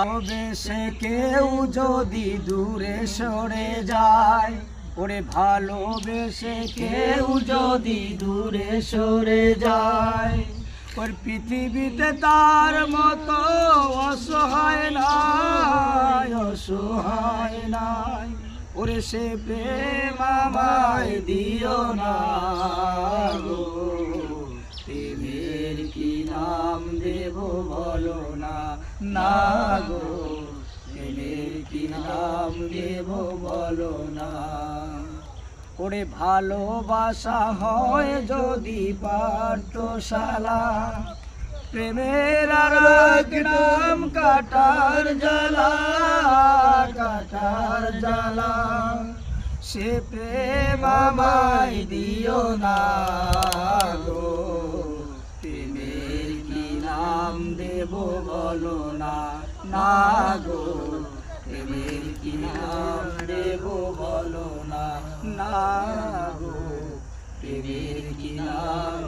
বেশে কেউ যদি দূরে সরে যায়, ওরে ভালোবেসে কেউ যদি দূরে সরে যায়, ওর পৃথিবীতে তার মতো অসহায় নাই, অসহায় নাই। ওরে সে প্রেম আমায় দিও না গো, প্রেমের কি নাম দেব বলো না, না গো প্রেমের কি নাম দেব বলো না। ওরে ভালোবাসা হয় যদি পাঠশালা, প্রেমের আর এক নাম কাটার জ্বালা, কাটার জ্বালা। সে প্রেম আমায় দিও না গো, প্রেমের কি নাম দেব বলো না, না গো প্রেমের কি নাম দেব বলো না, না গো প্রেমের কি নাম